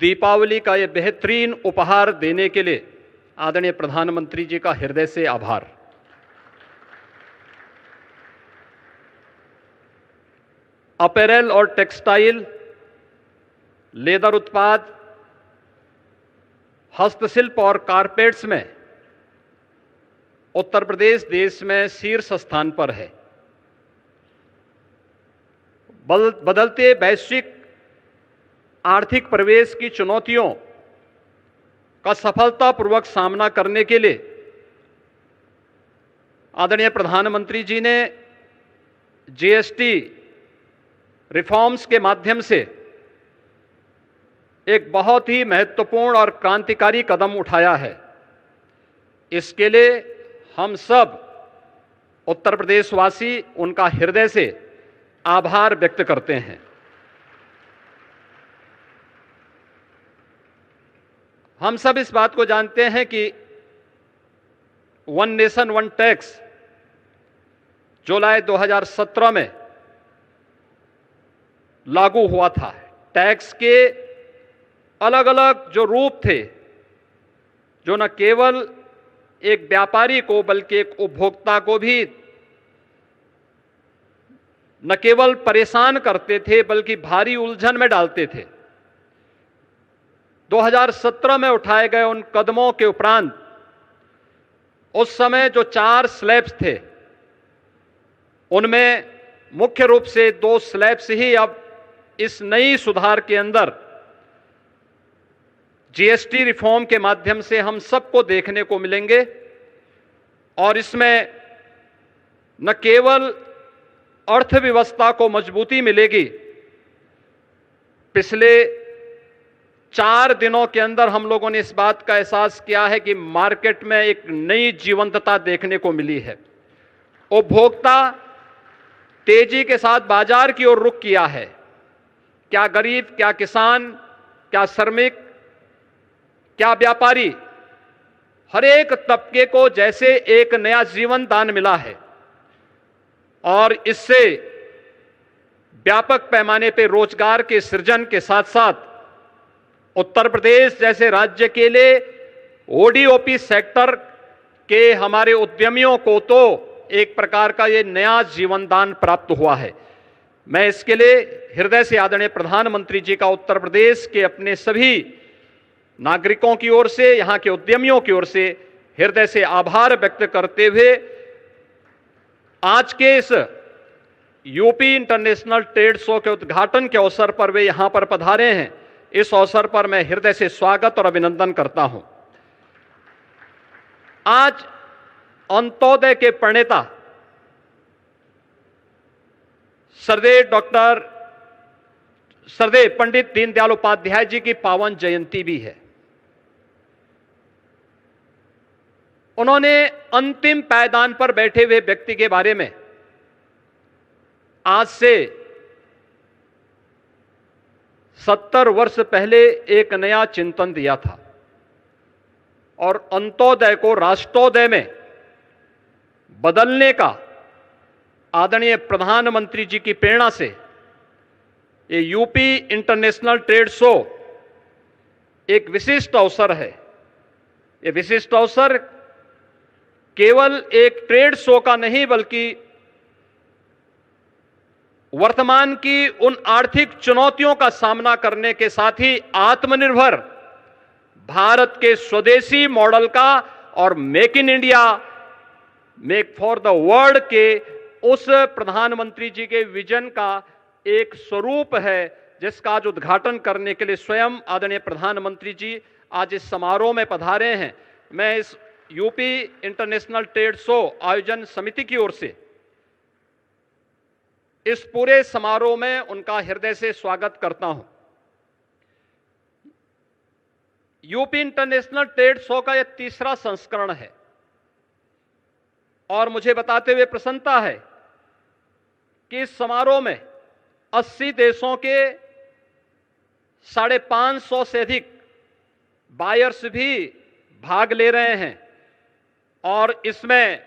दीपावली का ये बेहतरीन उपहार देने के लिए आदरणीय प्रधानमंत्री जी का हृदय से आभार। अपैरल और टेक्सटाइल, लेदर उत्पाद, हस्तशिल्प और कारपेट्स में उत्तर प्रदेश देश में शीर्ष स्थान पर है। बदलते वैश्विक आर्थिक परिवेश की चुनौतियों का सफलतापूर्वक सामना करने के लिए आदरणीय प्रधानमंत्री जी ने जीएसटी रिफॉर्म्स के माध्यम से एक बहुत ही महत्वपूर्ण और क्रांतिकारी कदम उठाया है। इसके लिए हम सब उत्तर प्रदेशवासी उनका हृदय से आभार व्यक्त करते हैं। हम सब इस बात को जानते हैं कि वन नेशन वन टैक्स जुलाई 2017 में लागू हुआ था। टैक्स के अलग अलग जो रूप थे, जो न केवल एक व्यापारी को बल्कि एक उपभोक्ता को भी न केवल परेशान करते थे बल्कि भारी उलझन में डालते थे। 2017 में उठाए गए उन कदमों के उपरांत उस समय जो 4 स्लैब्स थे, उनमें मुख्य रूप से 2 स्लैब्स ही अब इस नई सुधार के अंदर जीएसटी रिफॉर्म के माध्यम से हम सबको देखने को मिलेंगे। और इसमें न केवल अर्थव्यवस्था को मजबूती मिलेगी, पिछले 4 दिनों के अंदर हम लोगों ने इस बात का एहसास किया है कि मार्केट में एक नई जीवंतता देखने को मिली है। उपभोक्ता तेजी के साथ बाजार की ओर रुख किया है। क्या गरीब, क्या किसान, क्या श्रमिक, क्या व्यापारी, हर एक तबके को जैसे एक नया जीवन दान मिला है और इससे व्यापक पैमाने पर रोजगार के सृजन के साथ साथ उत्तर प्रदेश जैसे राज्य के लिए ओडीओपी सेक्टर के हमारे उद्यमियों को तो एक प्रकार का ये नया जीवन दान प्राप्त हुआ है। मैं इसके लिए हृदय से आदरणीय प्रधानमंत्री जी का उत्तर प्रदेश के अपने सभी नागरिकों की ओर से, यहां के उद्यमियों की ओर से हृदय से आभार व्यक्त करते हुए आज के इस यूपी इंटरनेशनल ट्रेड शो के उद्घाटन के अवसर पर वे यहां पर पधारे हैं। इस अवसर पर मैं हृदय से स्वागत और अभिनंदन करता हूं। आज अंत्योदय के प्रणेता सरदेव पंडित दीनदयाल उपाध्याय जी की पावन जयंती भी है। उन्होंने अंतिम पायदान पर बैठे हुए व्यक्ति के बारे में आज से 70 वर्ष पहले एक नया चिंतन दिया था और अंत्योदय को राष्ट्रोदय में बदलने का आदरणीय प्रधानमंत्री जी की प्रेरणा से ये यूपी इंटरनेशनल ट्रेड शो एक विशिष्ट अवसर है। ये विशिष्ट अवसर केवल एक ट्रेड शो का नहीं बल्कि वर्तमान की उन आर्थिक चुनौतियों का सामना करने के साथ ही आत्मनिर्भर भारत के स्वदेशी मॉडल का और make in India, make for the world के उस प्रधानमंत्री जी के विजन का एक स्वरूप है, जिसका आज उद्घाटन करने के लिए स्वयं आदरणीय प्रधानमंत्री जी आज इस समारोह में पधारे हैं। मैं इस यूपी इंटरनेशनल ट्रेड शो आयोजन समिति की ओर से इस पूरे समारोह में उनका हृदय से स्वागत करता हूं। यूपी इंटरनेशनल ट्रेड शो का यह 3रा संस्करण है और मुझे बताते हुए प्रसन्नता है कि इस समारोह में 80 देशों के 550 से अधिक बायर्स भी भाग ले रहे हैं और इसमें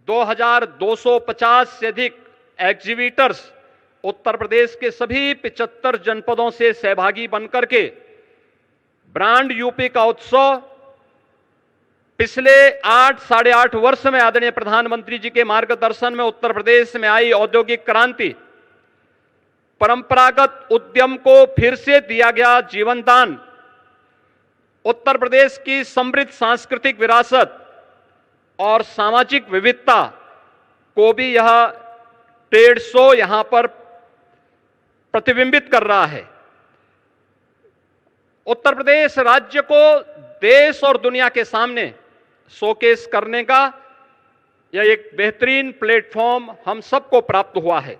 2250 से अधिक एग्जीबिटर्स उत्तर प्रदेश के सभी 75 जनपदों से सहभागी बनकर के ब्रांड यूपी का उत्सव पिछले 8-8.5 वर्ष में आदरणीय प्रधानमंत्री जी के मार्गदर्शन में उत्तर प्रदेश में आई औद्योगिक क्रांति, परंपरागत उद्यम को फिर से दिया गया जीवन दान, उत्तर प्रदेश की समृद्ध सांस्कृतिक विरासत और सामाजिक विविधता को भी यह ट्रेड शो यहां पर प्रतिबिंबित कर रहा है। उत्तर प्रदेश राज्य को देश और दुनिया के सामने शोकेस करने का यह एक बेहतरीन प्लेटफॉर्म हम सबको प्राप्त हुआ है।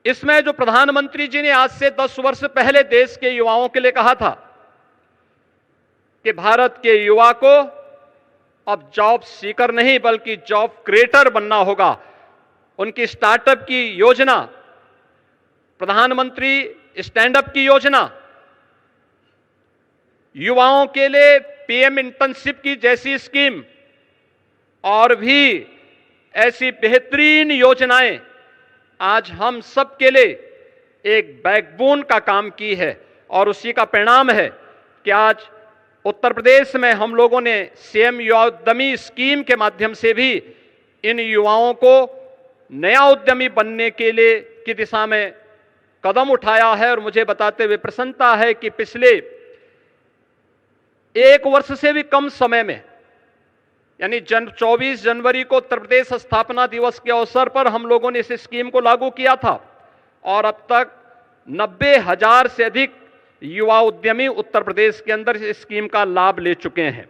इसमें जो प्रधानमंत्री जी ने आज से 10 वर्ष पहले देश के युवाओं के लिए कहा था कि भारत के युवा को अब जॉब सीकर नहीं बल्कि जॉब क्रिएटर बनना होगा, उनकी स्टार्टअप की योजना, प्रधानमंत्री स्टैंडअप की योजना, युवाओं के लिए पीएम इंटर्नशिप की जैसी स्कीम और भी ऐसी बेहतरीन योजनाएं आज हम सब के लिए एक बैकबोन का काम की है और उसी का परिणाम है कि आज उत्तर प्रदेश में हम लोगों ने सीएम युवा उद्यमी स्कीम के माध्यम से भी इन युवाओं को नया उद्यमी बनने के लिए की दिशा में कदम उठाया है। और मुझे बताते हुए प्रसन्नता है कि पिछले 1 वर्ष से भी कम समय में यानी 24 जनवरी को उत्तर प्रदेश स्थापना दिवस के अवसर पर हम लोगों ने इस स्कीम को लागू किया था और अब तक 90,000 से अधिक युवा उद्यमी उत्तर प्रदेश के अंदर इस स्कीम का लाभ ले चुके हैं।